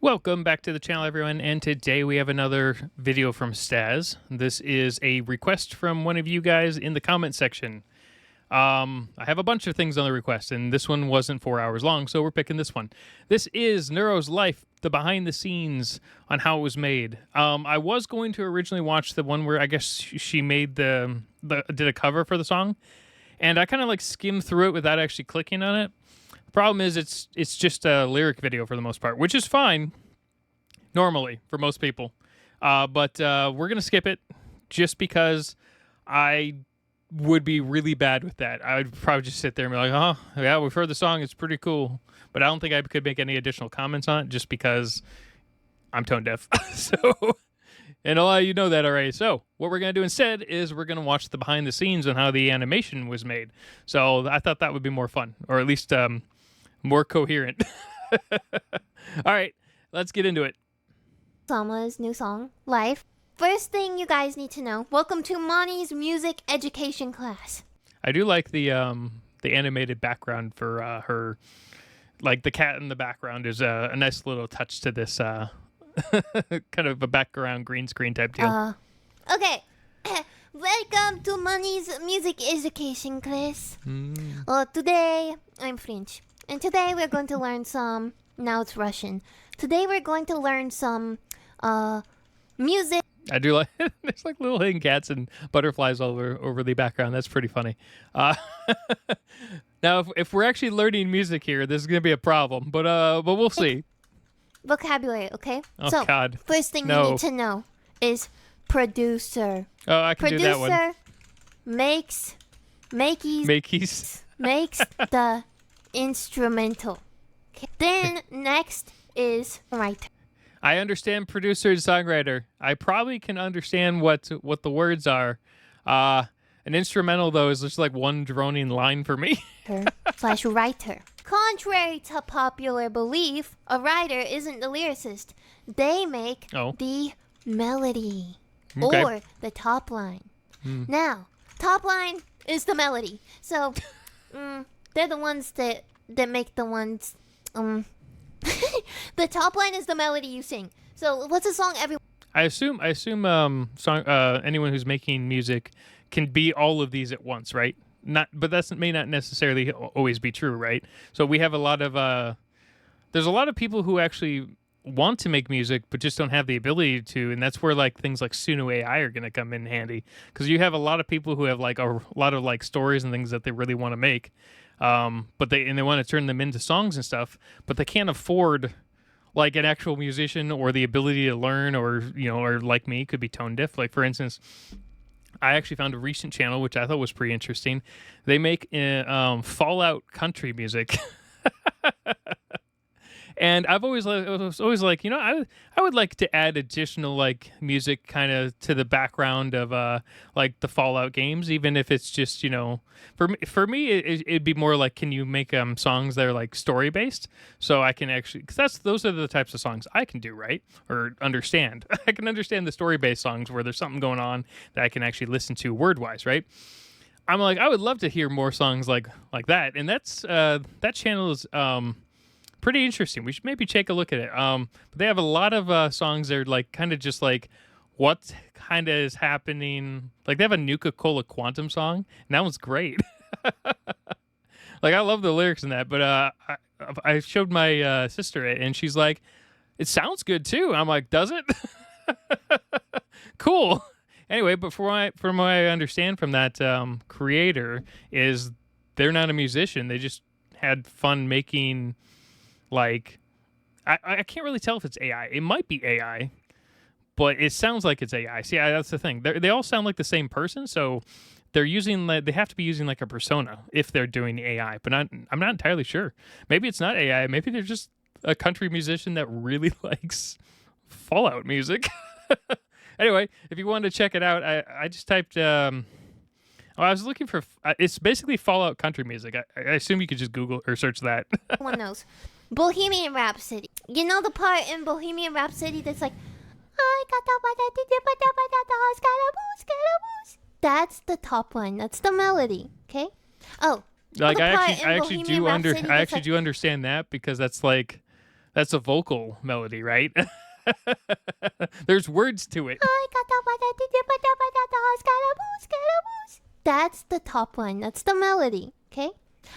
Welcome back to the channel, everyone, and today we have another video from Staz. This is a request from one of you guys in the comment section. I have a bunch of things on the request, and this one wasn't 4 hours long, so we're picking this one. This is Neuro's life, the behind the scenes on how it was made. I was going to originally watch the one where I guess she made did a cover for the song, and I kind of like skimmed through it without actually clicking on it. Problem is, it's just a lyric video for the most part, which is fine normally for most people. But we're gonna skip it just because I would be really bad with that. I would probably just sit there and be like, "Oh, yeah, we've heard the song; it's pretty cool." But I don't think I could make any additional comments on it just because I'm tone deaf. And a lot of you know that already. So what we're going to do instead is we're going to watch the behind the scenes on how the animation was made. So I thought that would be more fun, or at least more coherent. All right, let's get into it. Sama's new song, Life. First thing you guys need to know, welcome to Moni's music education class. I do like the animated background for her, like the cat in the background is a nice little touch to this kind of a background green screen type deal. Okay. Welcome to Moni's music education class. Today, I'm French. And today we're going to learn some... Now it's Russian. Today we're going to learn some music. I do like... There's like little hidden cats and butterflies all over the background. That's pretty funny. Now, if we're actually learning music here, this is going to be a problem. But we'll see. Vocabulary, okay? Oh, so, God. First thing you need to know is producer. Oh, I can do that one. Producer makes the instrumental. Okay. Then next is writer. I understand producer and songwriter. I probably can understand what the words are. An instrumental, though, is just like one droning line for me. / writer. Contrary to popular belief, a writer isn't the lyricist. They make the melody or the top line. Now, top line is the melody. So, they're the ones that make the ones. The top line is the melody you sing. So, what's a song everyone? I assume anyone who's making music can be all of these at once, right? But that may not necessarily always be true, right? So we have a lot of there's a lot of people who actually want to make music but just don't have the ability to, and that's where like things like Suno AI are going to come in handy, because you have a lot of people who have like a lot of like stories and things that they really want to make, but they want to turn them into songs and stuff, but they can't afford like an actual musician or the ability to learn, or or like me, could be tone deaf. Like for instance, I actually found a recent channel which I thought was pretty interesting. They make Fallout country music. And I was always like, I would like to add additional like music kind of to the background of like the Fallout games, even if it's just for me it'd be more like, can you make songs that are like story based, so I can actually, because those are the types of songs I can do, right, or understand. I can understand the story based songs where there's something going on that I can actually listen to word wise, right? I'm like, I would love to hear more songs like that, and that's that channel is pretty interesting. We should maybe take a look at it. But they have a lot of songs that are like kind of just like what kind of is happening. Like they have a Nuka-Cola Quantum song, and that one's great. Like I love the lyrics in that, but I showed my sister it, and she's like, "It sounds good too." I'm like, "Does it?" Cool. Anyway, but from what I understand from that creator is they're not a musician. They just had fun making. Like, I can't really tell if it's AI. It might be AI, but it sounds like it's AI. See, that's the thing. They all sound like the same person, so they have to be using like a persona if they're doing AI. But I'm not entirely sure. Maybe it's not AI. Maybe they're just a country musician that really likes Fallout music. Anyway, if you wanted to check it out, I just typed. I was looking for. It's basically Fallout country music. I assume you could just Google or search that. Everyone knows. Bohemian Rhapsody. You know the part in Bohemian Rhapsody that's like, I got the that's the top line. That's the melody. Okay. Oh. Like I actually do understand that, because that's That's a vocal melody, right? There's words to it. That's the top line. That's the melody. Okay.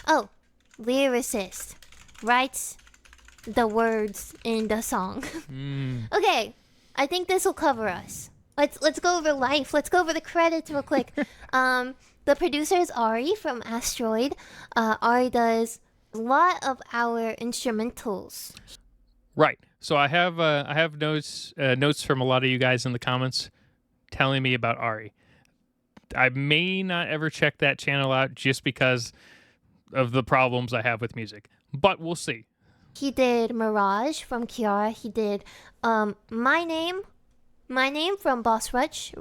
Oh, lyricist writes the words in the song. Okay, I think this will cover us. Let's go over life. Let's go over the credits real quick. The producer is Ari from Asteroid. Ari does a lot of our instrumentals. Right. So I have notes from a lot of you guys in the comments telling me about Ari. I may not ever check that channel out just because of the problems I have with music, but we'll see. He did Mirage from Kiara. He did My Name from Boss Rush,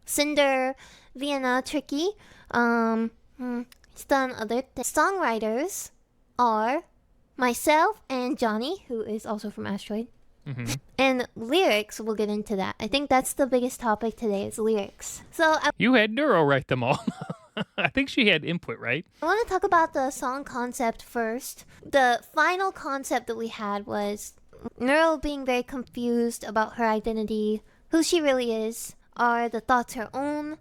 Cinder, Vienna, Tricky. He's done other songwriters are myself and Johnny, who is also from Asteroid. And lyrics, we'll get into that. I think that's the biggest topic today is lyrics. So you had Neuro write them all. I think she had input, right? I want to talk about the song concept first. The final concept that we had was Neuro being very confused about her identity, who she really is, are the thoughts her own.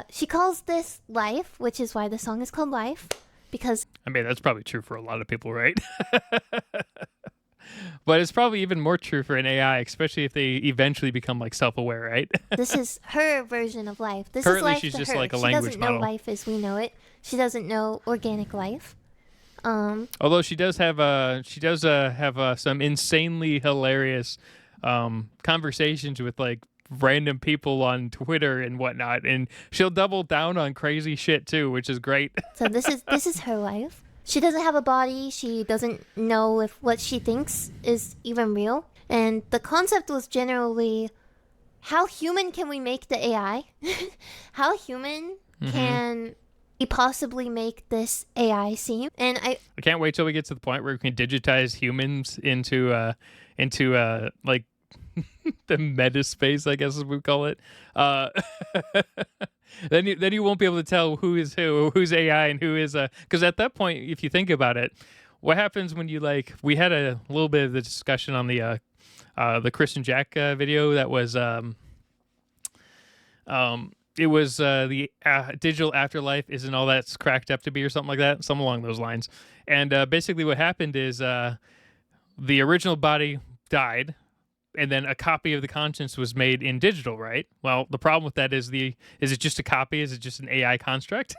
She calls this life, which is why the song is called Life, because... I mean, that's probably true for a lot of people, right? But it's probably even more true for an AI, especially if they eventually become like self-aware, right? This is her version of life. This Currently, is life she's to just her. like a she language doesn't model. know life as we know it. She doesn't know organic life. Although she does have some insanely hilarious conversations with like random people on Twitter and whatnot, and she'll double down on crazy shit too, which is great. So this is her life. She doesn't have a body. She doesn't know if what she thinks is even real. And the concept was generally, how human can we make the AI? How human can we possibly make this AI seem? And I can't wait till we get to the point where we can digitize humans into like the meta space, I guess as we call it. Then you won't be able to tell who is who, who's AI and who is because at that point, if you think about it, what happens when you like? We had a little bit of the discussion on the Chris and Jack video that was it was the digital afterlife isn't all that's cracked up to be or something like that, something along those lines. And basically what happened is the original body died, and then a copy of the conscience was made in digital, right? Well, the problem with that is it just a copy? Is it just an AI construct?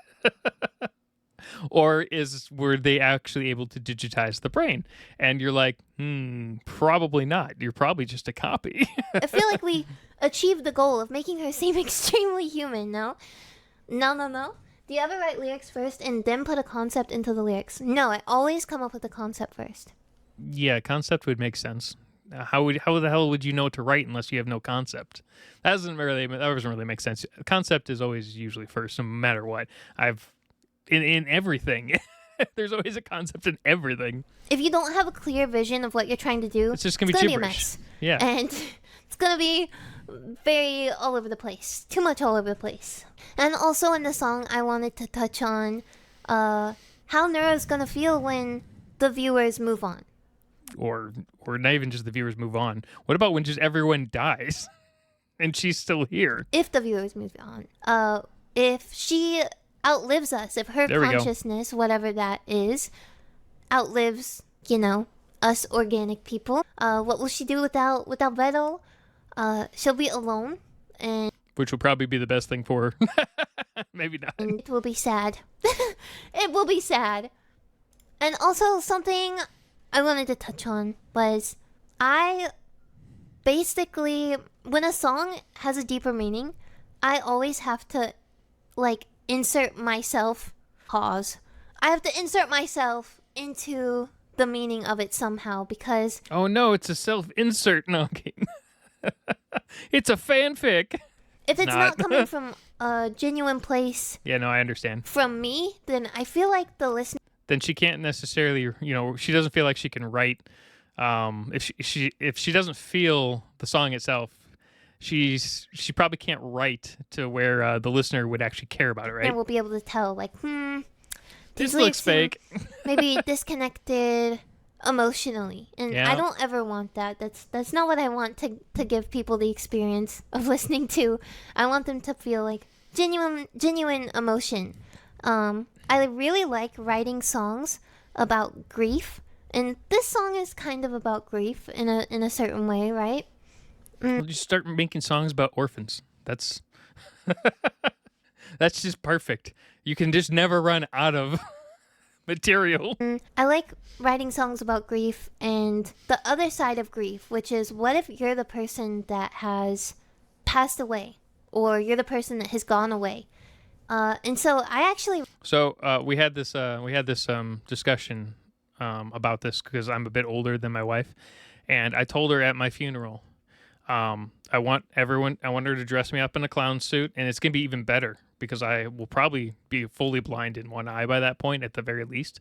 Or were they actually able to digitize the brain? And you're like, probably not. You're probably just a copy. I feel like we achieved the goal of making her seem extremely human, no? No. Do you ever write lyrics first and then put a concept into the lyrics? No, I always come up with a concept first. Yeah, concept would make sense. How the hell would you know what to write unless you have no concept? That doesn't really make sense. Concept is always usually first, no matter what. In everything, there's always a concept in everything. If you don't have a clear vision of what you're trying to do, it's just gonna be gibberish. A mess. Yeah, and it's gonna be very all over the place, too much all over the place. And also in the song, I wanted to touch on how Neuro's gonna feel when the viewers move on. Or not even just the viewers move on. What about when just everyone dies and she's still here? If the viewers move on. If she outlives us, if her consciousness, whatever that is, outlives, us organic people, what will she do without Vettel? She'll be alone, and which will probably be the best thing for her. Maybe not. And it will be sad. It will be sad. And also something I wanted to touch on was I basically, when a song has a deeper meaning, I always have to insert myself. Pause. I have to insert myself into the meaning of it somehow because... Oh no, it's a self-insert. No, okay. It's a fanfic. If it's not coming from a genuine place... Yeah, no, I understand. From me, then I feel like the listener... Then she can't necessarily, she doesn't feel like she can write. If she doesn't feel the song itself, she probably can't write to where the listener would actually care about it, right? And we'll be able to tell, this looks fake. Maybe disconnected. emotionally, and I don't ever want that. That's not what I want to give people the experience of listening to. I want them to feel like genuine emotion. I really like writing songs about grief, and this song is kind of about grief in a certain way, right? Well, you start making songs about orphans. That's that's just perfect. You can just never run out of material. I like writing songs about grief and the other side of grief, which is what if you're the person that has passed away, or you're the person that has gone away. And so I actually... So we had this discussion about this because I'm a bit older than my wife, and I told her at my funeral, I want her to dress me up in a clown suit, and it's gonna be even better because I will probably be fully blind in one eye by that point at the very least.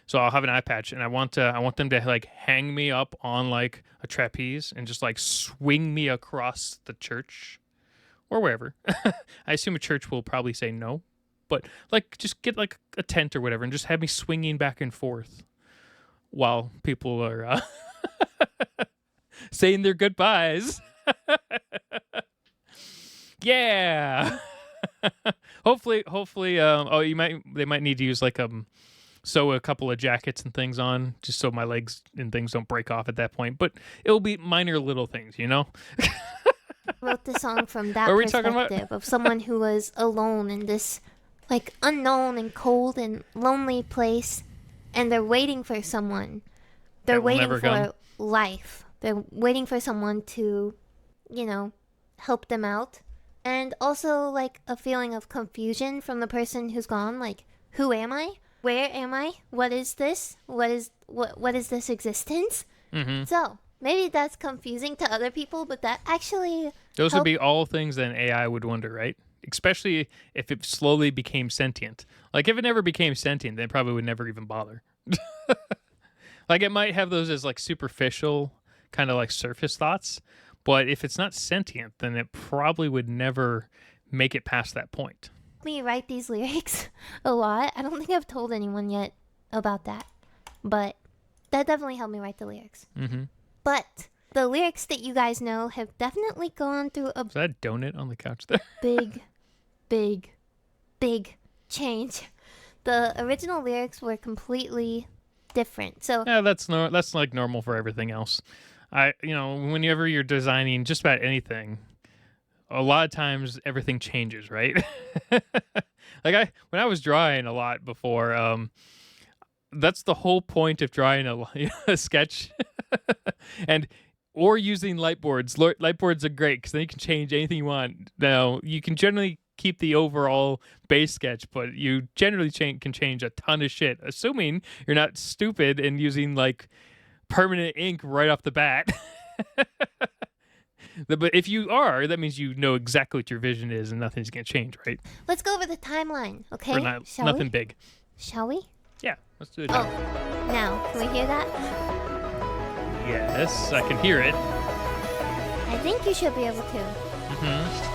So I'll have an eye patch, and I want them to like hang me up on like a trapeze and just like swing me across the church. Or wherever. I assume a church will probably say no. But, like, just get, like, a tent or whatever and just have me swinging back and forth while people are saying their goodbyes. Yeah! Hopefully, they might need to use, like, sew a couple of jackets and things on just so my legs and things don't break off at that point. But it'll be minor little things, you know? Wrote the song from that perspective of someone who was alone in this like unknown and cold and lonely place, and they're waiting for someone. They're waiting for life. They're waiting for someone to, help them out. And also like a feeling of confusion from the person who's gone, like, who am I? Where am I? What is this? What is this existence? Mm-hmm. So maybe that's confusing to other people, but that actually... Those would be all things that an AI would wonder, right? Especially if it slowly became sentient. Like, if it never became sentient, then it probably would never even bother. Like, it might have those as, like, superficial, kind of like surface thoughts. But if it's not sentient, then it probably would never make it past that point. Me write these lyrics a lot. I don't think I've told anyone yet about that. But that definitely helped me write the lyrics. Mm-hmm. But the lyrics that you guys know have definitely gone through a... Is that a donut on the couch there? big change. The original lyrics were completely different. So yeah, that's like normal for everything else. Whenever you're designing just about anything, a lot of times everything changes, right? Like when I was drawing a lot before, that's the whole point of drawing a sketch. Or using light boards. Light boards are great because then you can change anything you want. Now, you can generally keep the overall base sketch, but you generally can change a ton of shit, assuming you're not stupid and using, like, permanent ink right off the bat. But if you are, that means you know exactly what your vision is and nothing's going to change, right? Let's go over the timeline, okay? Nothing big. Shall we? Yeah, let's do it. Oh, now, can we hear that? Yes, I can hear it. I think you should be able to. Mm-hmm.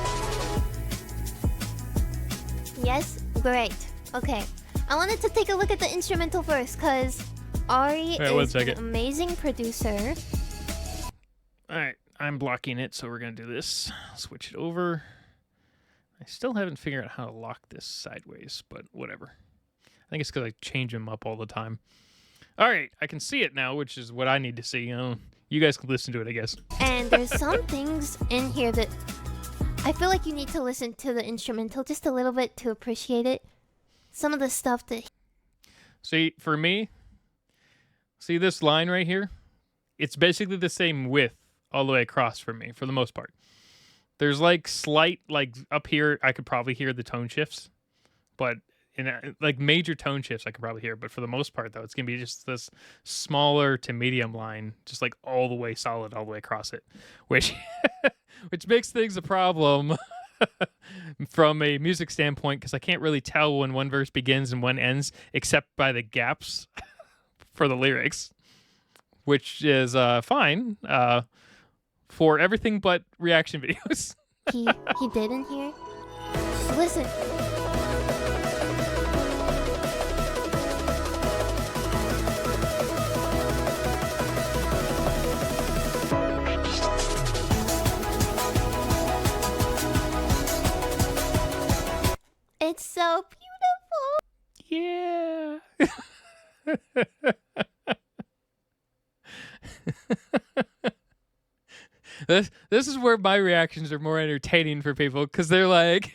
Yes? Great. Okay. I wanted to take a look at the instrumental first, because Ari is an amazing producer. Alright, I'm blocking it, so we're going to do this. Switch it over. I still haven't figured out how to lock this sideways, but whatever. I think it's because I change them up all the time. All right, I can see it now, which is what I need to see. You guys can listen to it, I guess. And there's some things in here that I feel like you need to listen to the instrumental just a little bit to appreciate it. Some of the stuff that... See, for me, see this line right here? It's basically the same width all the way across for me, for the most part. There's like slight, like up here, I could probably hear the tone shifts, but... like major tone shifts I could probably hear, but for the most part though it's gonna be just this smaller to medium line, just like all the way solid all the way across it, which makes things a problem from a music standpoint, because I can't really tell when one verse begins and one ends except by the gaps for the lyrics, which is fine for everything but reaction videos. he didn't hear. Listen. It's so Yeah. This is where my reactions are more entertaining for people because they're like,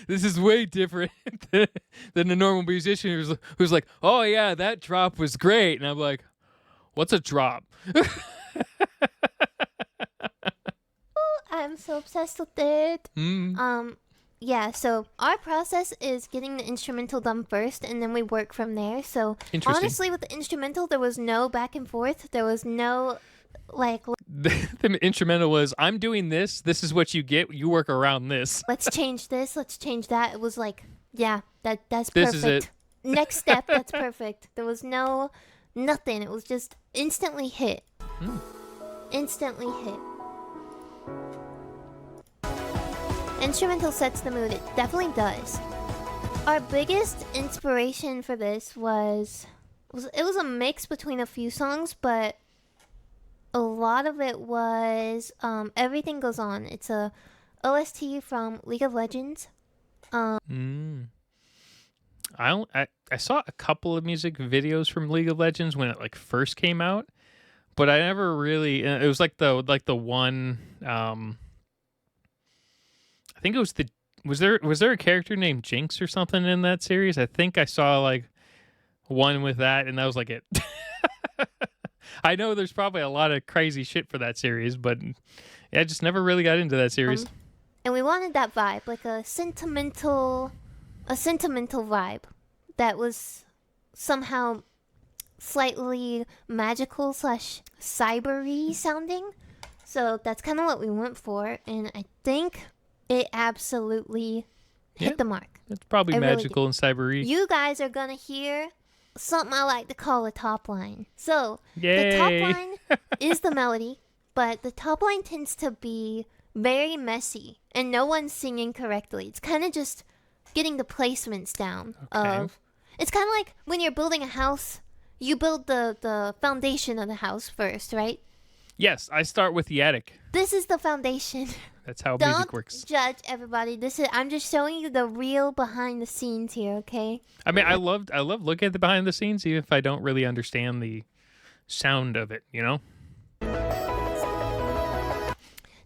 this is way different than a normal musician who's like, oh yeah, that drop was great. And I'm like, what's a drop? I'm so obsessed with it. Yeah, so our process is getting the instrumental done first, and then we work from there. So honestly, with the instrumental, there was no back and forth. There was no like the instrumental was, I'm doing this. This is what you get. You work around this. Let's change this. Let's change that. It was like, yeah, that's perfect. This is it. Next step. That's perfect. There was nothing. It was just instantly hit. Instantly hit. Instrumental sets the mood. It definitely does. Our biggest inspiration for this was a mix between a few songs, but a lot of it was Everything Goes On. It's a OST from League of Legends. I saw a couple of music videos from League of Legends when it like first came out, but I never really. It was like the one. I think it was was there a character named Jinx or something in that series? I think I saw like one with that, and that was like it. I know there's probably a lot of crazy shit for that series, but yeah, I just never really got into that series. And we wanted that vibe, like a sentimental vibe that was somehow slightly magical / cybery sounding. So that's kind of what we went for, and I think it absolutely hit the mark. It's probably magical and cybery. You guys are gonna hear something I like to call a top line. So Yay. the top line is the melody, but the top line tends to be very messy and no one's singing correctly. It's kind of just getting the placements down. It's kind of like when you're building a house, you build the foundation of the house first, right? Yes, I start with the attic. This is the foundation. That's how music works. Don't judge everybody. I'm just showing you the real behind the scenes here, okay? I mean, I love looking at the behind the scenes, even if I don't really understand the sound of it, you know?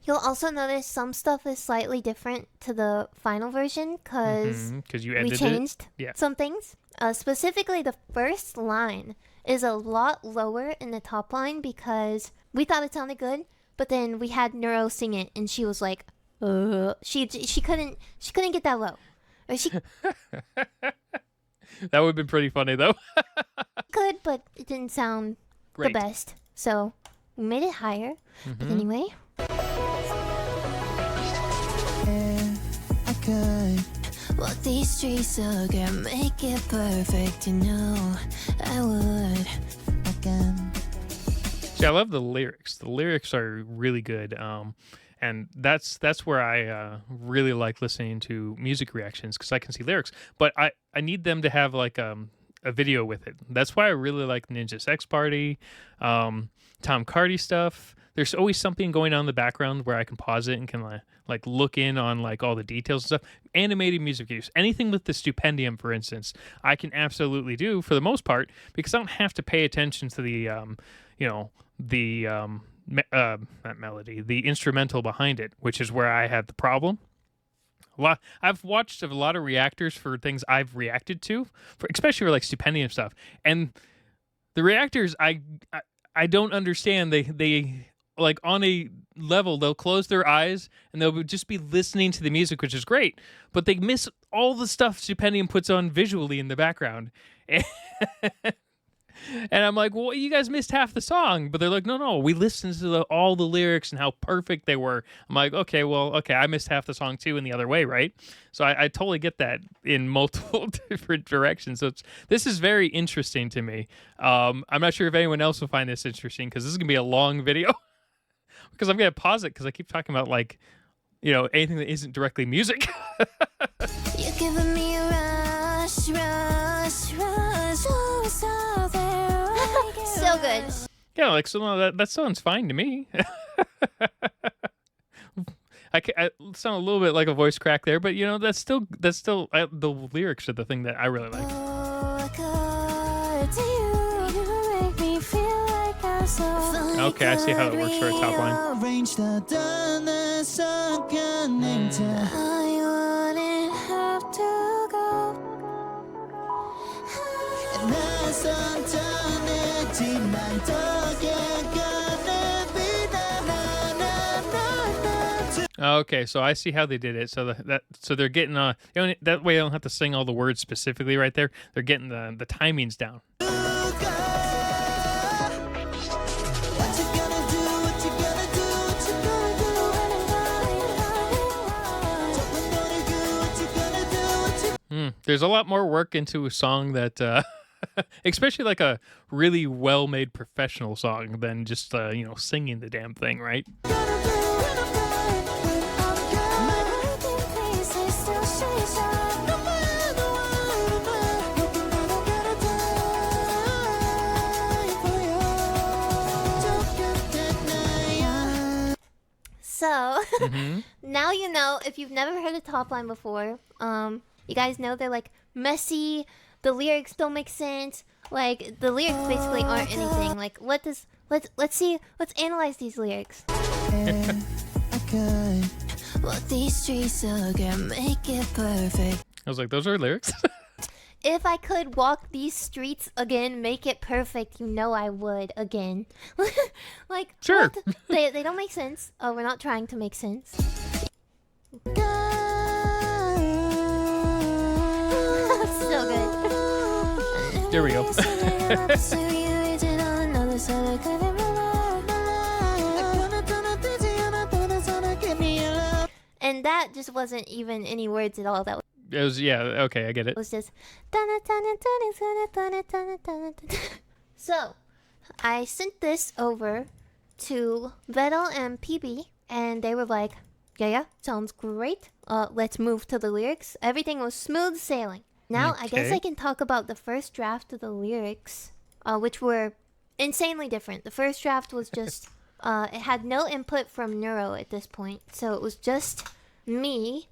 You'll also notice some stuff is slightly different to the final version because we changed some things. Specifically, the first line is a lot lower in the top line because we thought it sounded good, but then we had Neuro sing it, and she was like, she couldn't get that low. Or she that would have been pretty funny though. Could, but it didn't sound the best, so we made it higher. But anyway. Walk these streets so girl, make it perfect, you know I would. See, I love the lyrics. The lyrics are really good, and that's where I really like listening to music reactions because I can see lyrics, but I need them to have like a video with it. That's why I really like Ninja Sex Party, Tom Cardy stuff. There's always something going on in the background where I can pause it and can like look in on like all the details and stuff. Animated music videos, anything with the Stupendium, for instance, I can absolutely do for the most part because I don't have to pay attention to the not melody, the instrumental behind it, which is where I have the problem. I've watched a lot of reactors for things I've reacted to, especially for like Stupendium stuff, and the reactors I don't understand. They like on a level they'll close their eyes and they'll just be listening to the music, which is great, but they miss all the stuff Stupendium puts on visually in the background. And I'm like, well, you guys missed half the song. But they're like, no, we listened to all the lyrics and how perfect they were. I'm like, okay, I missed half the song too in the other way, right? So I totally get that in multiple different directions. So this is very interesting to me. I'm not sure if anyone else will find this interesting because this is going to be a long video. Because I'm going to pause it because I keep talking about like, anything that isn't directly music. You're giving me a rush. So good. Yeah, like so that sounds fine to me. I sound a little bit like a voice crack there, but that's still the lyrics are the thing that I really like. Okay, I see how it works for a top line. Okay, so I see how they did it. So so they're getting that way I don't have to sing all the words specifically right there. They're getting the timings down. There's a lot more work into a song that, especially like a really well-made professional song than just singing the damn thing, right? So, now you know, if you've never heard a Topline before, you guys know they're like messy, the lyrics don't make sense, like the lyrics basically aren't anything. Like let's analyze these lyrics. What these streets are gonna make it perfect. I was like, those are lyrics? If I could walk these streets again, make it perfect, I would again. Like, sure. They don't make sense. Oh, we're not trying to make sense. So good. There we go. And that just wasn't even any words at all. That it was, yeah, okay, I get it. It was just... So, I sent this over to Vettel and PB, and they were like, yeah, sounds great. Let's move to the lyrics. Everything was smooth sailing. Now, I guess I can talk about the first draft of the lyrics, which were insanely different. The first draft was just... it had no input from Neuro at this point, so it was just me.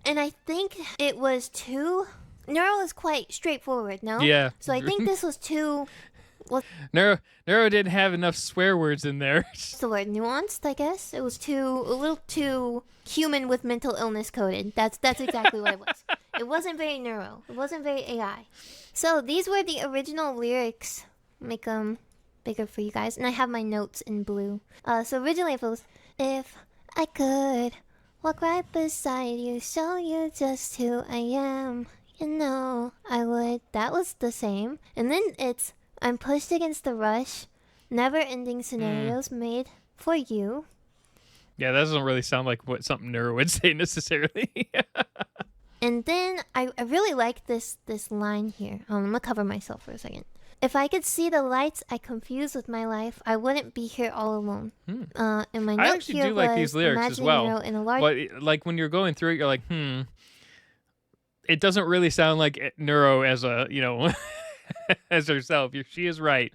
And I think it was too... Neuro is quite straightforward, no? Yeah. So I think this was too... Neuro didn't have enough swear words in there. What's the word? Nuanced, I guess? It was a little too human with mental illness coded. That's exactly what it was. It wasn't very Neuro. It wasn't very AI. So these were the original lyrics. Make them bigger for you guys. And I have my notes in blue. So originally it was, if I could... walk right beside you, show you just who I am. I would. That was the same. And then it's, I'm pushed against the rush, never-ending scenarios made for you. Yeah, that doesn't really sound like what something Neuro would say necessarily. And then I really like this line here. I'm gonna cover myself for a second. If I could see the lights I confuse with my life, I wouldn't be here all alone. And my note I actually do like these lyrics as well. But like when you're going through it, you're like, it doesn't really sound like Neuro as a, as herself. She is right.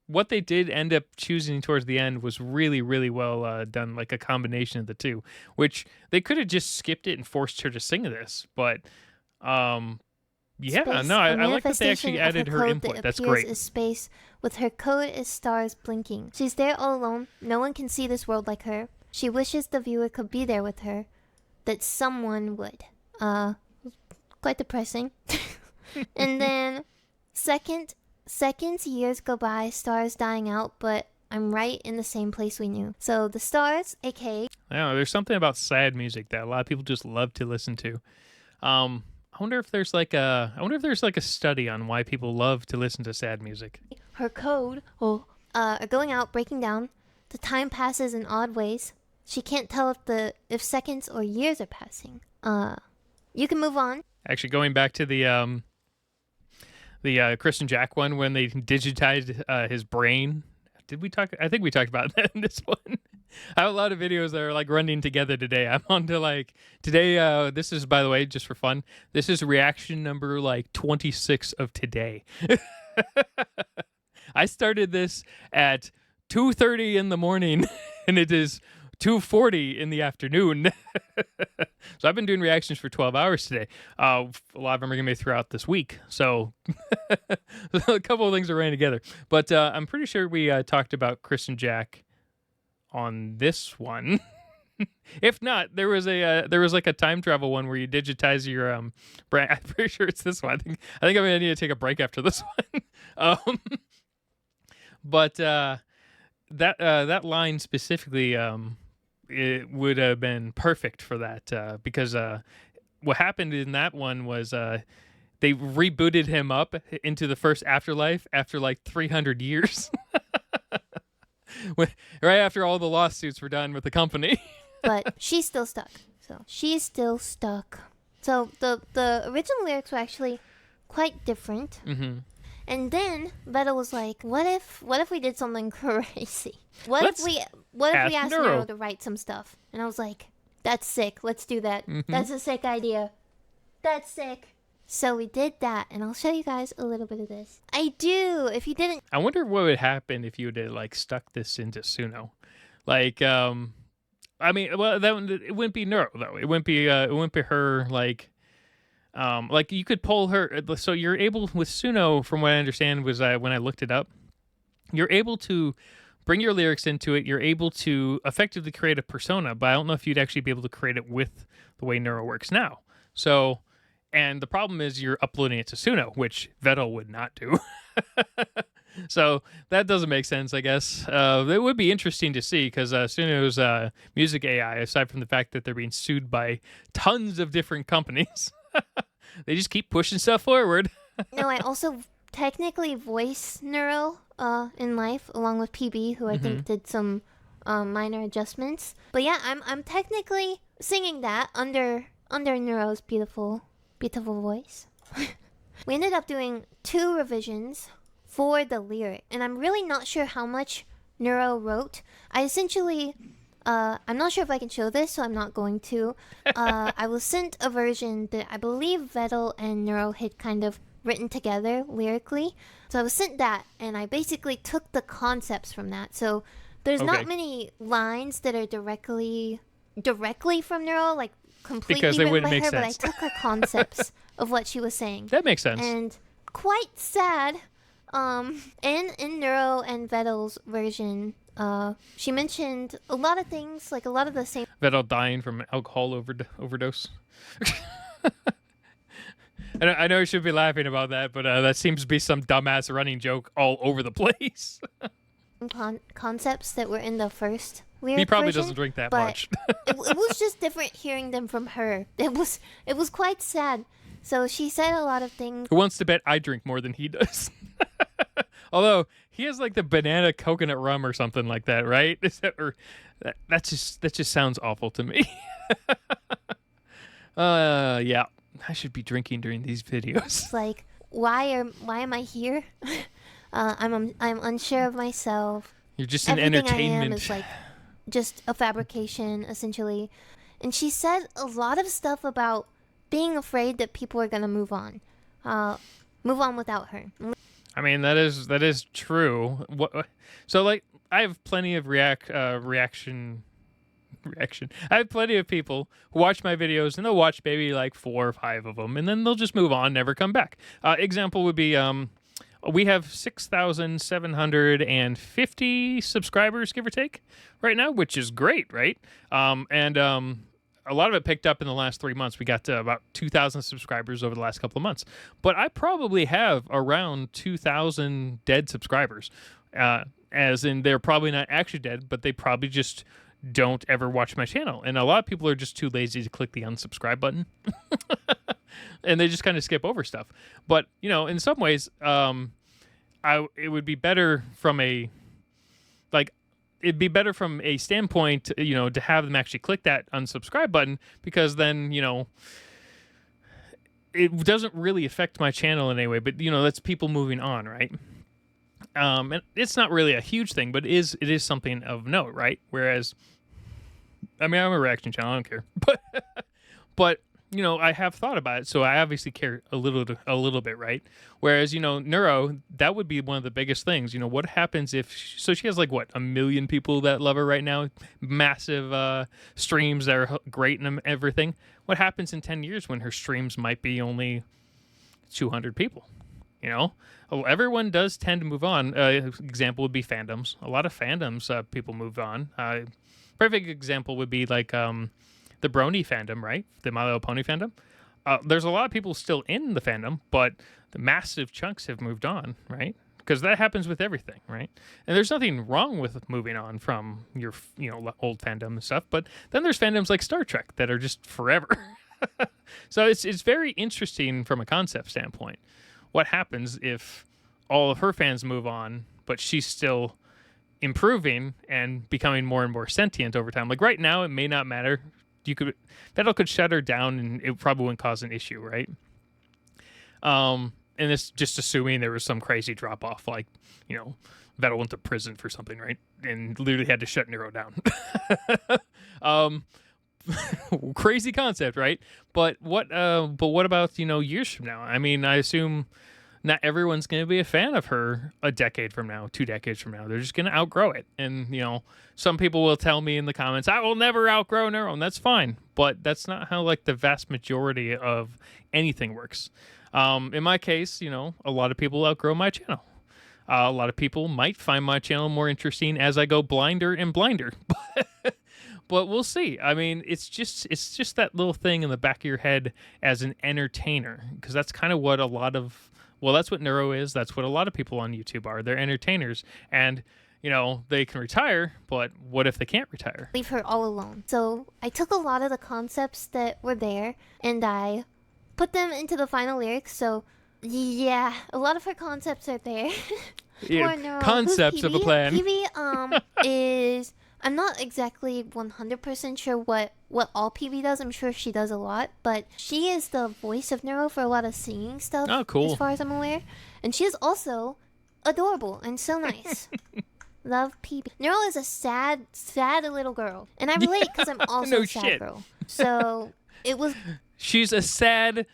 What they did end up choosing towards the end was really, really well done, like a combination of the two, which they could have just skipped it and forced her to sing this. But, yeah, space, no, I like that they actually added her input. That's great. Is space. With her code is stars blinking. She's there all alone. No one can see this world like her. She wishes the viewer could be there with her. That someone would. Quite depressing. And then, seconds, years go by, stars dying out, but I'm right in the same place we knew. So the stars, aka... Yeah, there's something about sad music that a lot of people just love to listen to. I wonder if there's like a study on why people love to listen to sad music. Her code are going out, breaking down. The time passes in odd ways. She can't tell if seconds or years are passing. You can move on. Actually, going back to the Kristen Jack one when they digitized his brain. Did we talk? I think we talked about that in this one. I have a lot of videos that are like running together today. I'm on to like today. This is, by the way, just for fun. This is reaction number like 26 of today. I started this at 2:30 in the morning, and it is 2:40 in the afternoon. So I've been doing reactions for 12 hours today. A lot of them are going to be throughout this week. So a couple of things are running together. But I'm pretty sure we talked about Chris and Jack on this one. If not, there was like a time travel one where you digitize your brain. I'm pretty sure it's this one. I think I'm gonna need to take a break after this one. But that line specifically, it would have been perfect for that because what happened in that one was they rebooted him up into the first afterlife after like 300 years, right after all the lawsuits were done with the company. But she's still stuck. So she's still stuck. So the original lyrics were actually quite different. Mm-hmm. And then Vettel was like, "What if we did something crazy? What if we asked Neuro to write some stuff?" And I was like, "That's sick. Let's do that. Mm-hmm. That's a sick idea. That's sick." So we did that, and I'll show you guys a little bit of this. I do. If you didn't, I wonder what would happen if you would have like stuck this into Suno, like I mean, well, it wouldn't be Neuro though. It wouldn't be her like you could pull her. So you're able with Suno, from what I understand, was when I looked it up, you're able to bring your lyrics into it. You're able to effectively create a persona, but I don't know if you'd actually be able to create it with the way Neuro works now. So, and the problem is you're uploading it to Suno, which Vettel would not do. So that doesn't make sense, I guess. It would be interesting to see because Suno's music AI, aside from the fact that they're being sued by tons of different companies, they just keep pushing stuff forward. No, I also technically voice Neuro in life, along with PB, who I think did some minor adjustments. But yeah, I'm technically singing that under Neuro's beautiful voice. We ended up doing 2 revisions for the lyric, and I'm really not sure how much Neuro wrote. I essentially, I'm not sure if I can show this, so I'm not going to. I was sent a version that I believe Vettel and Neuro had kind of written together lyrically. So I was sent that, and I basically took the concepts from that. So there's not many lines that are directly from Neuro, like completely because they written wouldn't by make her, sense. but I took her concepts of what she was saying. That makes sense. And quite sad. In Neuro and Vettel's version, she mentioned a lot of things, like a lot of the same. Vettel dying from alcohol overdose. I know you should be laughing about that, but that seems to be some dumbass running joke all over the place. Concepts that were in the first lyric He probably version, doesn't drink that but much. it was just different hearing them from her. It was quite sad. So she said a lot of things. Who wants to bet I drink more than he does? Although he has like the banana coconut rum or something like that, right? That just sounds awful to me. Yeah, I should be drinking during these videos. It's like, why am I here? I'm unsure of myself. You're just an Everything entertainment. I am is like just a fabrication, essentially. And she said a lot of stuff about being afraid that people are gonna move on without her. I mean, that is true. So like, I have plenty of reaction. I have plenty of people who watch my videos and they'll watch maybe like 4 or 5 of them, and then they'll just move on, never come back. Example would be we have 6,750 subscribers, give or take, right now, which is great, right? A lot of it picked up in the last 3 months. We got to about 2,000 subscribers over the last couple of months. But I probably have around 2,000 dead subscribers. As in, they're probably not actually dead, but they probably just don't ever watch my channel. And a lot of people are just too lazy to click the unsubscribe button. And they just kind of skip over stuff. But, you know, in some ways, it would be better from a... like... It'd be better from a standpoint, you know, to have them actually click that unsubscribe button, because then, you know, it doesn't really affect my channel in any way, but, you know, that's people moving on, right? And it's not really a huge thing, but it is something of note, right? Whereas, I mean, I'm a reaction channel, I don't care. But I have thought about it, so I obviously care a little bit, right? Whereas, Neuro, that would be one of the biggest things. What happens if? So she has like what, 1 million people that love her right now, massive streams that are great and everything. What happens in 10 years when her streams might be only 200 people? Everyone does tend to move on. Example would be fandoms. A lot of fandoms, people move on. Perfect example would be like the Brony fandom, right? The My Little Pony fandom. There's a lot of people still in the fandom, but the massive chunks have moved on, right? Because that happens with everything, right? And there's nothing wrong with moving on from your, old fandom and stuff. But then there's fandoms like Star Trek that are just forever. So it's very interesting from a concept standpoint. What happens if all of her fans move on, but she's still improving and becoming more and more sentient over time? Like right now, it may not matter. Vettel could shut her down and it probably wouldn't cause an issue, right? And it's just assuming there was some crazy drop off, like, Vettel went to prison for something, right? And literally had to shut Neuro down. Crazy concept, right? But what about, years from now? I mean, I assume not everyone's going to be a fan of her a decade from now, 2 decades from now. They're just going to outgrow it. And, some people will tell me in the comments, I will never outgrow Neuro, and that's fine. But that's not how, like, the vast majority of anything works. In my case, a lot of people outgrow my channel. A lot of people might find my channel more interesting as I go blinder and blinder. But we'll see. I mean, it's just that little thing in the back of your head as an entertainer, because that's kind of what that's what Neuro is. That's what a lot of people on YouTube are. They're entertainers. And, they can retire, but what if they can't retire? Leave her all alone. So I took a lot of the concepts that were there and I put them into the final lyrics. So yeah, a lot of her concepts are there. Yeah, concepts of a plan. PV is... I'm not exactly 100% sure what all PV does. I'm sure she does a lot, but she is the voice of Neuro for a lot of singing stuff. Oh, cool. As far as I'm aware. And she is also adorable and so nice. Love PV. Neuro is a sad little girl. And I relate because I'm also a sad girl. So it was... She's a sad,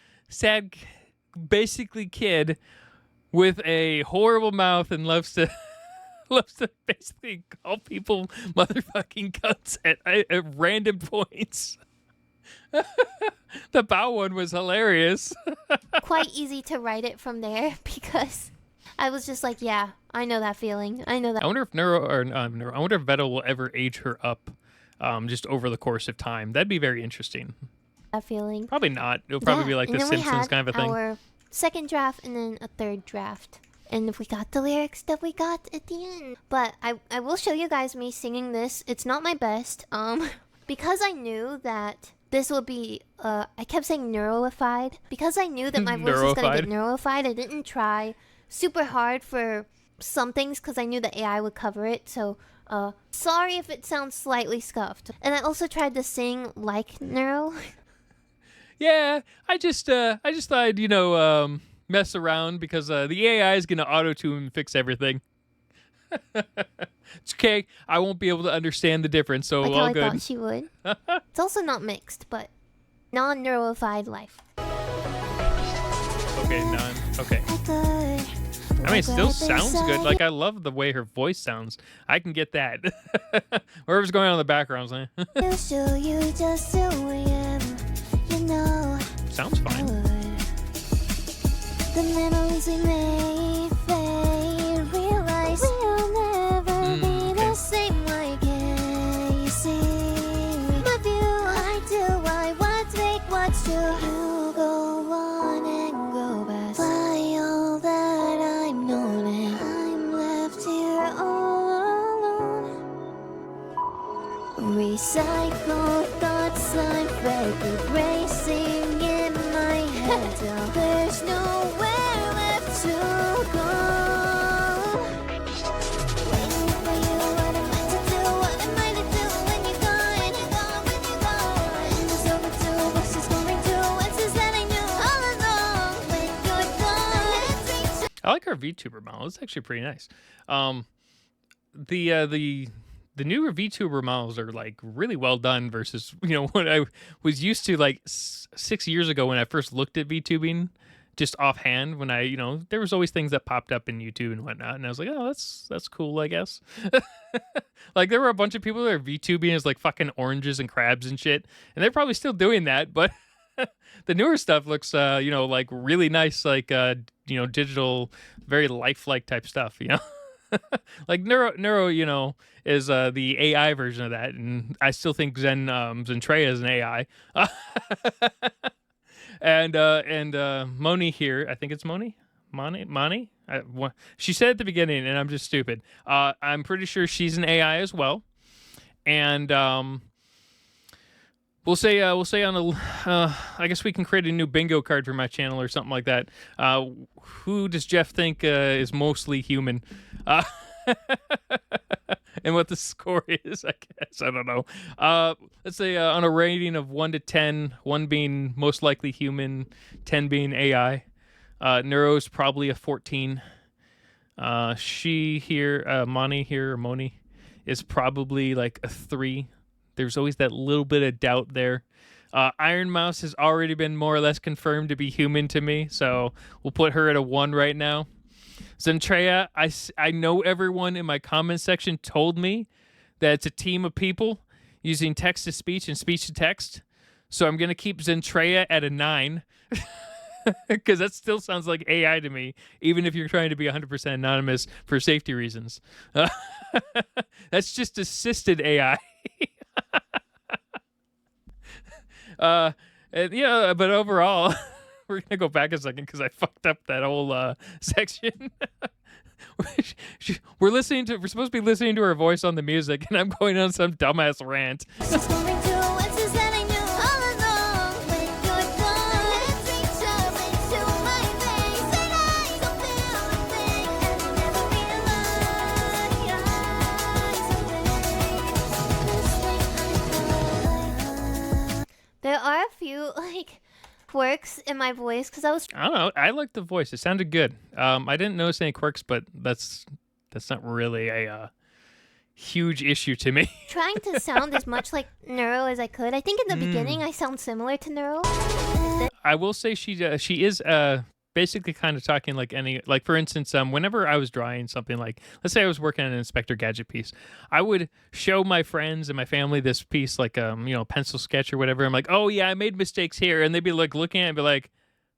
basically kid with a horrible mouth and loves to basically call people motherfucking cunts at random points. The bow one was hilarious. Quite easy to write it from there because I was just like, yeah, I know that feeling. I know that. I wonder if I wonder if Vettel will ever age her up, just over the course of time. That'd be very interesting. That feeling. Probably not. It'll probably be like the Simpsons kind of a thing. Our second draft and then a third draft. And we got the lyrics that we got at the end. But I will show you guys me singing this. It's not my best. Because I knew that this would be, I kept saying neuroified. Because I knew that my voice was going to get neuroified, I didn't try super hard for some things because I knew the AI would cover it. So, sorry if it sounds slightly scuffed. And I also tried to sing like Neuro. Yeah, I just thought I'd, mess around because the AI is going to auto-tune and fix everything. It's okay. I won't be able to understand the difference, so like all how good. I thought she would. It's also not mixed, but non-neuroified life. Okay, okay. I mean, it still sounds good. Like, I love the way her voice sounds. I can get that. Whatever's going on in the background, like, sounds fine. The memories we made fade. Realize we'll never be the same again. You see, my view, I do, I want, make what's true. You go on and go past by all that I'm known, and I'm left here all alone. Recycle thoughts like record racing in my head. There's nowhere left to go. Waiting for you, what am I to do? What am I to do when you're gone? You're gone when you're gone. And there's over 2 books going to answers that I knew all along. When you're gone, I like our VTuber model. It's actually pretty nice. The the newer VTuber models are like really well done versus what I was used to like 6 years ago when I first looked at VTubing, just offhand. When I there was always things that popped up in YouTube and whatnot, and I was like, oh, that's cool, I guess. Like there were a bunch of people that are VTubing as like fucking oranges and crabs and shit, and they're probably still doing that, but the newer stuff looks like really nice, like digital, very lifelike type stuff, like Neuro, is the AI version of that, and I still think Zentreya is an AI. And Moni here, I think it's Moni, she said at the beginning, and I'm just stupid. I'm pretty sure she's an AI as well, and we'll say on a, I guess we can create a new bingo card for my channel or something like that. Who does Jeff think is mostly human? And what the score is, I guess. I don't know. Let's say on a rating of 1 to 10, 1 being most likely human, 10 being AI. Neuro's probably a 14. She here, Moni, is probably like a 3. There's always that little bit of doubt there. Iron Mouse has already been more or less confirmed to be human to me, so we'll put her at a 1 right now. Zentreya, I know everyone in my comment section told me that it's a team of people using text-to-speech and speech-to-text, so I'm going to keep Zentreya at a 9, because that still sounds like AI to me, even if you're trying to be 100% anonymous for safety reasons. That's just assisted AI. But overall, we're gonna go back a second because I fucked up that whole section. We're supposed to be listening to her voice on the music, and I'm going on some dumbass rant. There are a few quirks in my voice because I don't know. I like the voice. It sounded good. I didn't notice any quirks, but that's not really a huge issue to me. Trying to sound as much like Neuro as I could. I think in the beginning I sound similar to Neuro. I will say she is basically kind of talking like for instance, whenever I was drawing something, like let's say I was working on an Inspector Gadget piece, I would show my friends and my family this piece, like pencil sketch or whatever. I'm like, oh yeah, I made mistakes here, and they'd be like looking at it and be like,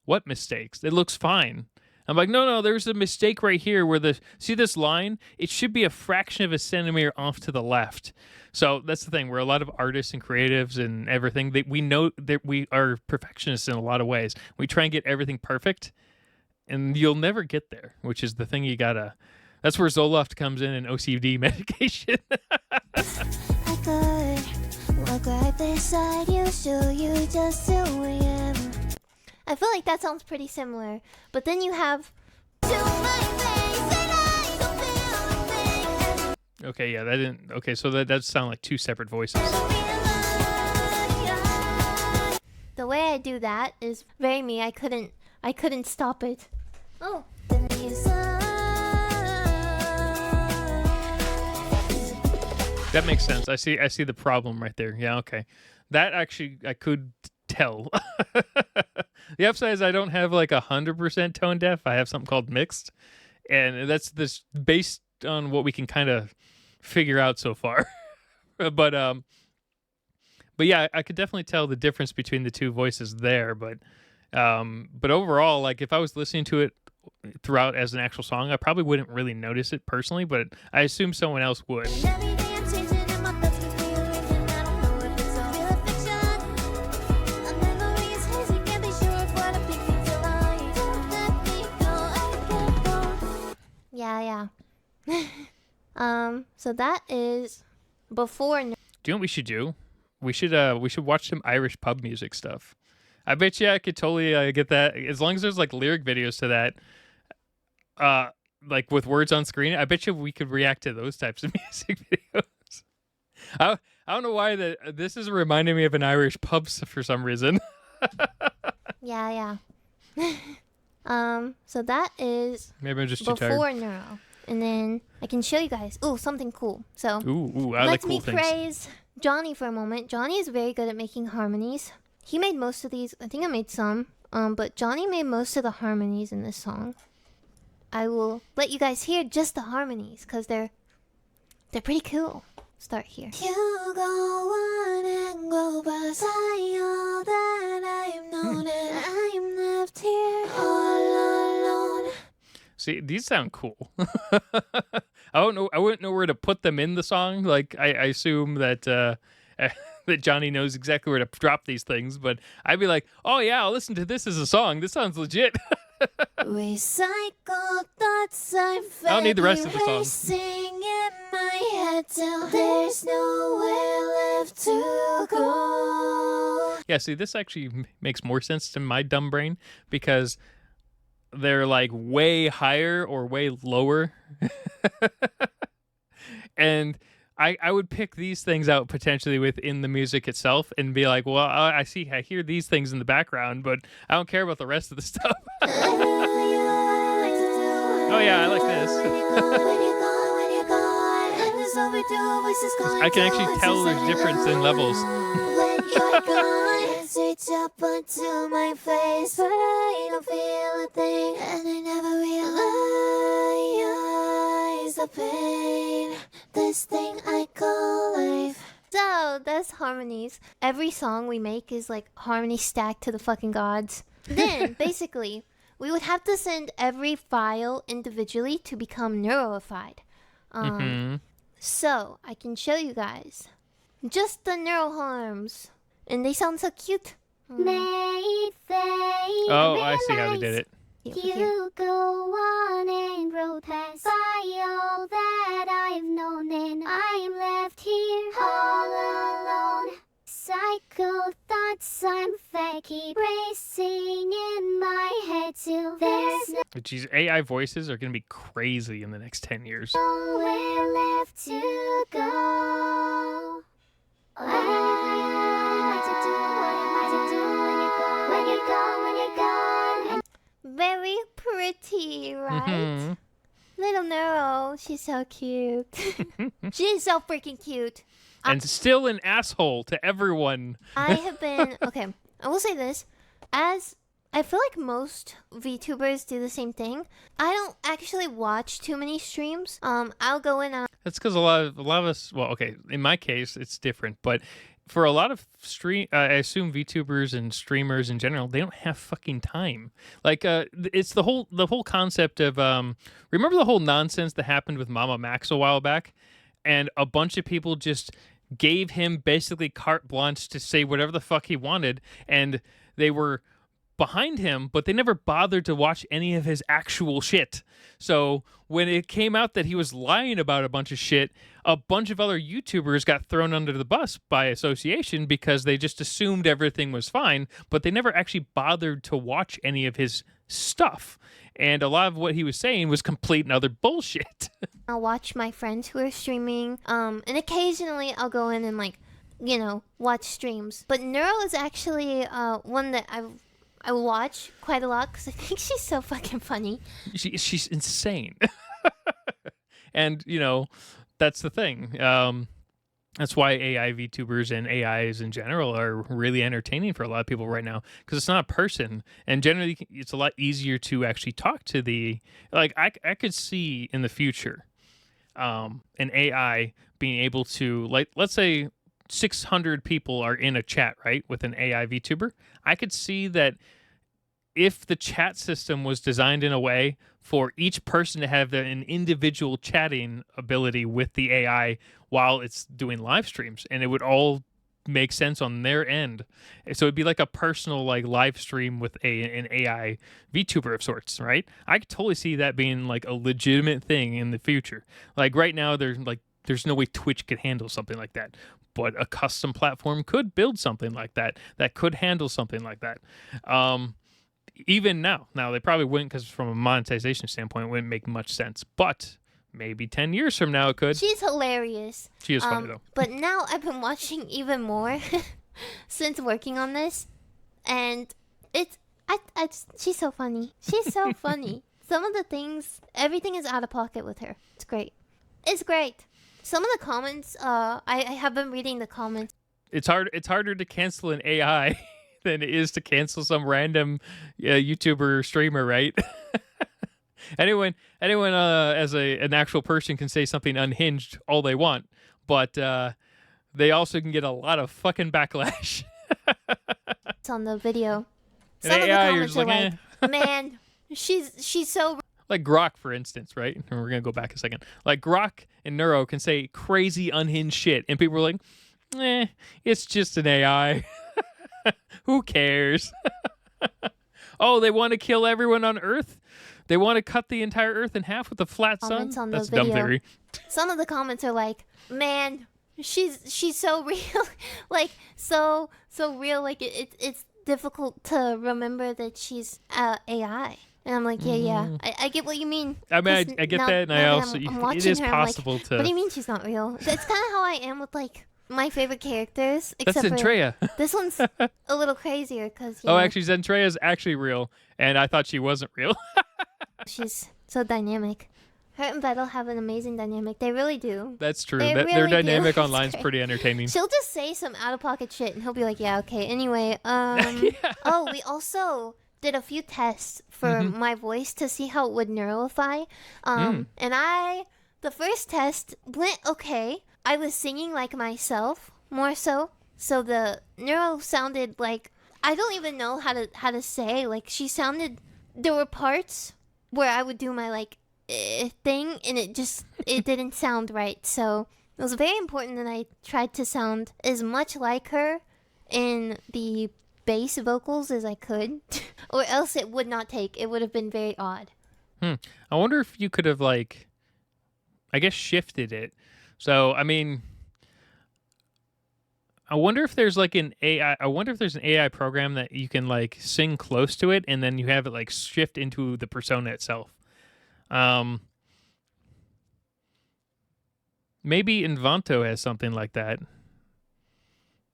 what mistakes? It looks fine. I'm like, no, there's a mistake right here where see this line? It should be a fraction of a centimeter off to the left. So that's the thing. We're a lot of artists and creatives and everything. We know that we are perfectionists in a lot of ways. We try and get everything perfect, and you'll never get there, which is the thing you gotta... That's where Zoloft comes in and OCD medication. I could walk right beside you, show you just who I am. I feel like that sounds pretty similar, but then you have... Okay, yeah, that didn't... Okay, so that does sound like 2 separate voices. The way I do that is very me. I couldn't stop it. Oh. That makes sense. I see the problem right there. Yeah, okay. That actually I could tell. The upside is I don't have like 100% tone deaf. I have something called mixed, and that's this based on what we can kind of figure out so far. But yeah, I could definitely tell the difference between the 2 voices there. But overall, like if I was listening to it throughout as an actual song, I probably wouldn't really notice it personally, but I assume someone else would. Yeah. So that is before... Do you know what we should do? We should watch some Irish pub music stuff. I bet you I could totally get that, as long as there's like lyric videos to that, like with words on screen. I bet you we could react to those types of music videos. I don't know why this is reminding me of an Irish pub for some reason. Yeah. So that is maybe I'm just too tired. Before Neuro. and then I can show you guys. Ooh, something cool. So I like cool let me things. praise Johnny for a moment. Johnny is very good at making harmonies. He made most of these. I think I made some. But Johnny made most of the harmonies in this song. I will let you guys hear just the harmonies because they're pretty cool. Start here. You go on and go past all that I've known, and I'm left here all alone. See, these sound cool. I don't know. I wouldn't know where to put them in the song. Like, I assume that that Johnny knows exactly where to drop these things. But I'd be like, oh yeah, I'll listen to this as a song. This sounds legit. Recycle thoughts I don't need the rest of the song. Racing in my head till there's nowhere left to go. Yeah, see, this actually makes more sense to my dumb brain because they're like way higher or way lower. And I would pick these things out potentially within the music itself and be like, well, I hear these things in the background, but I don't care about the rest of the stuff. Oh yeah, I like this. I can actually tell there's difference in levels. Reach up until my face, but I don't feel a thing, and I never realize the pain. This thing I call life. So that's harmonies. Every song we make is like harmony stacked to the fucking gods. Then basically, we would have to send every file individually to become neuroified. So I can show you guys just the neural harms, and they sound so cute. Oh, I see how they did it. You go on and roll past by all that I've known, and I'm left here all alone. Psycho thoughts I'm fed, keep racing in my head till there's Geez, AI voices are going to be crazy in the next 10 years. nowhere left to go. What am I to do? What am I to do when you're gone? When you're gone? Very pretty, right? Little Neuro, she's so cute. She's so freaking cute. And still an asshole to everyone. I have been okay. I will say this, as I feel like most VTubers do the same thing. I don't actually watch too many streams. I'll go in on. That's because a lot of us. Well, okay, in my case, it's different, but for a lot of I assume VTubers and streamers in general, they don't have fucking time. Like, it's the whole concept of remember the whole nonsense that happened with Mama Max a while back, and a bunch of people just gave him basically carte blanche to say whatever the fuck he wanted, and they were behind him, but they never bothered to watch any of his actual shit. So when it came out that he was lying about a bunch of shit, a bunch of other YouTubers got thrown under the bus by association because they just assumed everything was fine, but they never actually bothered to watch any of his stuff. And a lot of what he was saying was complete and utter bullshit. I'll watch my friends who are streaming, and occasionally I'll go in and watch streams. But Neuro is actually one that I watch quite a lot because I think she's so fucking funny. She's insane. And, that's the thing. That's why AI VTubers and AIs in general are really entertaining for a lot of people right now, because it's not a person. And generally, it's a lot easier to actually talk to the... Like, I could see in the future an AI being able to... Like, let's say 600 people are in a chat, right, with an AI VTuber. I could see that if the chat system was designed in a way for each person to have an individual chatting ability with the AI while it's doing live streams, and it would all make sense on their end. So it'd be like a personal live stream with an AI VTuber of sorts, right? I could totally see that being like a legitimate thing in the future. Like right now, there's no way Twitch could handle something like that. But a custom platform could build something like that could handle something like that. Even now they probably wouldn't, because from a monetization standpoint, it wouldn't make much sense. But maybe 10 years from now, it could. She's hilarious. She is funny, though. But now I've been watching even more since working on this. And she's so funny. She's so funny. some of the things, everything is out of pocket with her. It's great. It's great. Some of the comments, I have been reading the comments. It's harder to cancel an AI than it is to cancel some random YouTuber streamer, right? anyone as an actual person can say something unhinged all they want, but they also can get a lot of fucking backlash. It's on the video. An Some AI, of you're the just comments like, are like, man, she's so... Like Grok, for instance, right? And we're going to go back a second. Like Grok and Neuro can say crazy unhinged shit, and people are like, it's just an AI. Who cares? Oh, they want to kill everyone on Earth? They want to cut the entire Earth in half with a flat sun? That's a dumb theory. Some of the comments are like, man, she's so real. Like, so real. Like, it's difficult to remember that she's AI. And I'm like, yeah. I get what you mean. I mean, I get that, and I also, it is possible to... What do you mean she's not real? It's kind of how I am with, like, my favorite characters. That's Zentreya. This one's a little crazier, because, Oh, actually, Zentreya is actually real, and I thought she wasn't real. She's so dynamic. Her and Vettel have an amazing dynamic. They really do. That's true. Their dynamic online is pretty entertaining. She'll just say some out-of-pocket shit, and he'll be like, yeah, okay. Anyway, Yeah. Oh, we also... did a few tests for my voice to see how it would neurofy. And the first test went okay. I was singing like myself, more so. So the neuro sounded like, I don't even know how to say, like she sounded, there were parts where I would do my like thing and it didn't sound right. So it was very important that I tried to sound as much like her in the bass vocals as I could, or else it would not take. It would have been very odd. I wonder if you could have, like, I guess shifted it. So, I mean, I wonder if there's like an AI. I wonder if there's an AI program that you can like sing close to it, and then you have it like shift into the persona itself. Maybe Invanto has something like that.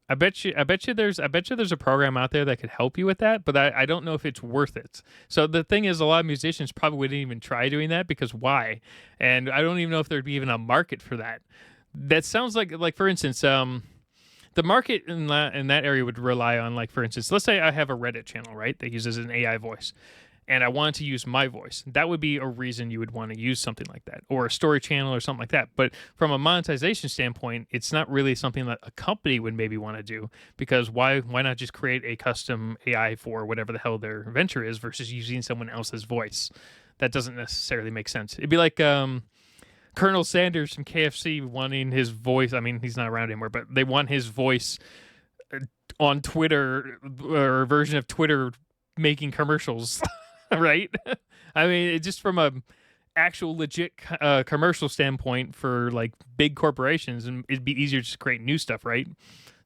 I bet you there's a program out there that could help you with that, but I don't know if it's worth it. So the thing is, a lot of musicians probably wouldn't even try doing that because why? And I don't even know if there'd be even a market for that. That sounds like for instance, the market in that area would rely on, like, for instance, let's say I have a Reddit channel, right, that uses an AI voice, and I wanted to use my voice. That would be a reason you would want to use something like that, or a story channel or something like that. But from a monetization standpoint, it's not really something that a company would maybe want to do, because why not just create a custom AI for whatever the hell their venture is versus using someone else's voice? That doesn't necessarily make sense. It'd be like Colonel Sanders from KFC wanting his voice. I mean, he's not around anymore, but they want his voice on Twitter, or a version of Twitter making commercials. Right? I mean, it just from a actual legit commercial standpoint for like big corporations, and it'd be easier to just create new stuff, right?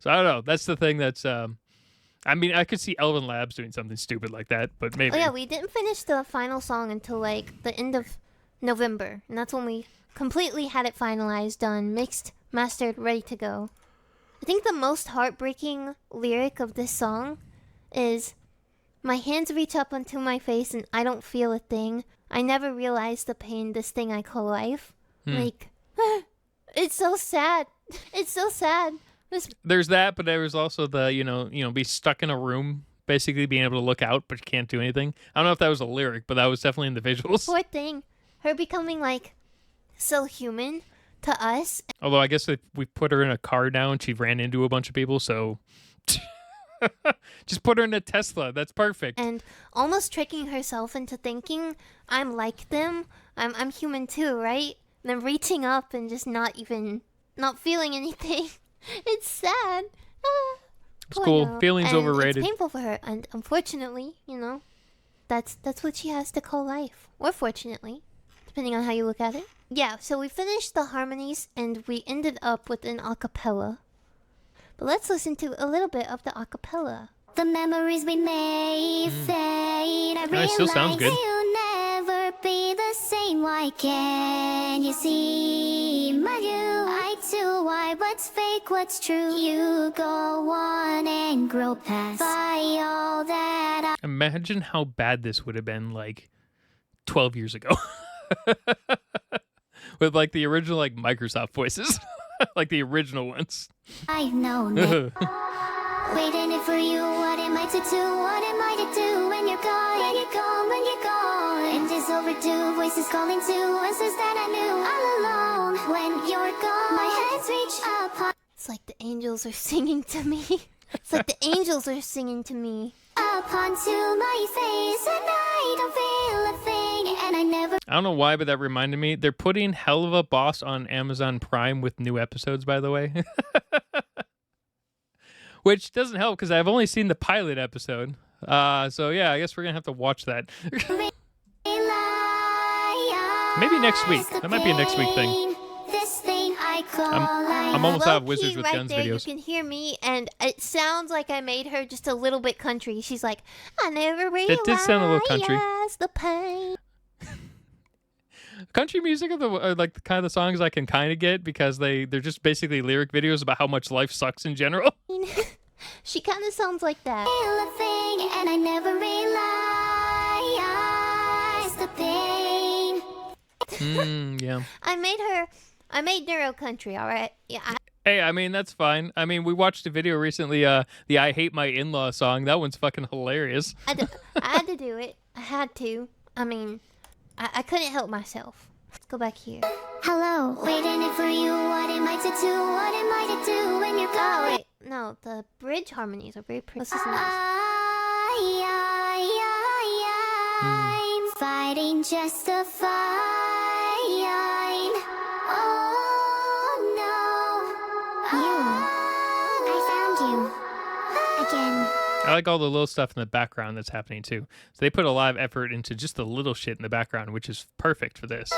So I don't know. That's the thing that's I mean, I could see Elven Labs doing something stupid like that, but maybe. Oh yeah, we didn't finish the final song until like the end of November, and that's when we completely had it finalized, done, mixed, mastered, ready to go. I think the most heartbreaking lyric of this song is, "My hands reach up onto my face and I don't feel a thing. I never realized the pain, this thing I call life." Like, it's so sad. It's so sad. There's that, but there was also the, you know, be stuck in a room, basically being able to look out, but you can't do anything. I don't know if that was a lyric, but that was definitely in the visuals. Poor thing. Her becoming, like, so human to us. Although I guess if we put her in a car now and she ran into a bunch of people, so... Just put her in a Tesla. That's perfect. And almost tricking herself into thinking, I'm like them. I'm human too, right? And then reaching up and just not feeling anything. It's sad. It's cool. Girl. Feelings and overrated. It's painful for her, and unfortunately, that's what she has to call life. Or fortunately, depending on how you look at it. Yeah, so we finished the harmonies and we ended up with an a cappella. But let's listen to a little bit of the a cappella. The memories we made fade. I realize still sounds good. you'll never be the same. Why can't you see my you? I too, why what's fake, what's true? You go on and grow past by all that I... Imagine how bad this would have been like 12 years ago. With like the original like Microsoft voices. Like the original ones. I know. Waiting for you, what am I to do? What am I to do when you're gone? When you're gone, when you're gone. And it's overdue, voices calling to answers that I knew all alone. When you're gone, my hands reach up. It's like the angels are singing to me. It's like the angels are singing to me. Up onto my face, and I don't feel a thing, and I never. I don't know why, but that reminded me. They're putting Hell of a Boss on Amazon Prime with new episodes, by the way. Which doesn't help because I've only seen the pilot episode. So yeah, I guess we're gonna have to watch that. Maybe next week. That might be a next week thing. I'm almost out of Wizards with Guns videos. You can hear me, and it sounds like I made her just a little bit country. She's like, I never realized it did sound a little country. The pain. Country music are like the kind of the songs I can kind of get because they're just basically lyric videos about how much life sucks in general. She kind of sounds like that. And I never realized the pain. Yeah. I made Neuro country, all right? Yeah. Hey, I mean, that's fine. I mean, we watched a video recently, the I Hate My In-Law song. That one's fucking hilarious. I had to do it. I had to. I mean, I couldn't help myself. Let's go back here. Hello. Waiting for you. What am I to do? What am I to do when you're gone? Wait, no, the bridge harmonies are very pretty. This is nice. I'm fighting just a fine. I like all the little stuff in the background that's happening too. So they put a lot of effort into just the little shit in the background, which is perfect for this.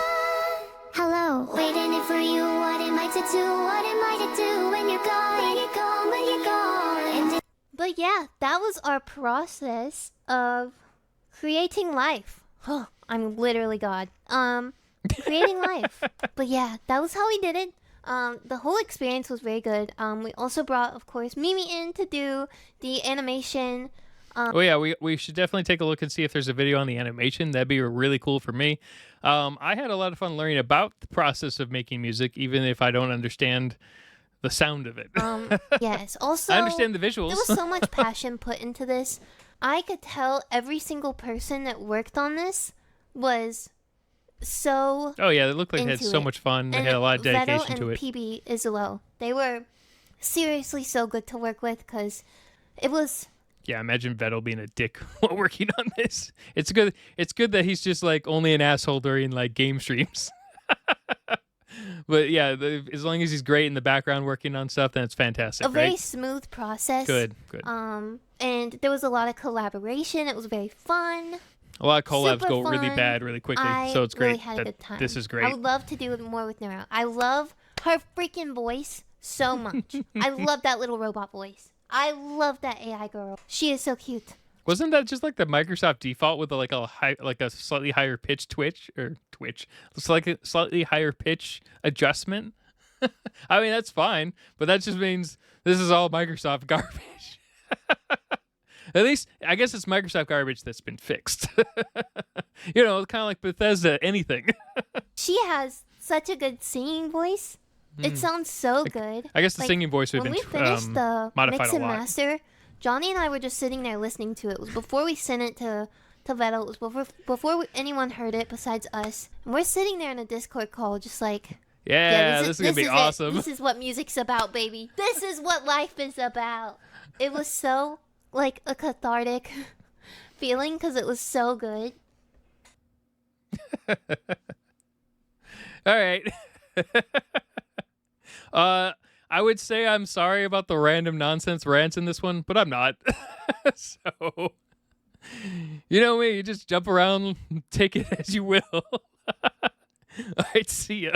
Hello, waiting for you. What am I to do? What am I to do when you're gone? When you're gone, when you're gone. But yeah, that was our process of creating life. Oh, I'm literally God. Creating life. But yeah, that was how we did it. The whole experience was very good. We also brought, of course, Mimi in to do the animation. Oh yeah, we should definitely take a look and see if there's a video on the animation. That'd be really cool for me. I had a lot of fun learning about the process of making music, even if I don't understand the sound of it. Yes. Also, I understand the visuals. There was so much passion put into this. I could tell every single person that worked on this was so. Oh yeah, it looked like they had so much fun. They had a lot of dedication to it. And PB as well. They were seriously so good to work with because it was. Yeah, imagine Vettel being a dick while working on this. It's good. It's good that he's just like only an asshole during like game streams. But yeah, as long as he's great in the background working on stuff, then it's fantastic. Very smooth process. Good. And there was a lot of collaboration. It was very fun. A lot of collabs go really bad really quickly, so it's great. I really had a good time. This is great. I would love to do more with Neuro. I love her freaking voice so much. I love that little robot voice. I love that AI girl. She is so cute. Wasn't that just like the Microsoft default with like a slightly higher pitch It's like a slightly higher pitch adjustment? I mean, that's fine, but that just means this is all Microsoft garbage. At least, I guess it's Microsoft garbage that's been fixed. You know, it's kind of like Bethesda, anything. She has such a good singing voice. It sounds so good. I guess the singing voice would have been when we finished the modified mix and a lot. master, Johnny and I were just sitting there listening to it. It was before we sent it to Vettel. It was before anyone heard it besides us. And we're sitting there in a Discord call just like... Yeah, this is going to be awesome. This is what music's about, baby. This is what life is about. It was so, like, a cathartic feeling because it was so good. All right. I would say I'm sorry about the random nonsense rants in this one, but I'm not. So, you know me, you just jump around, take it as you will. All right, see ya.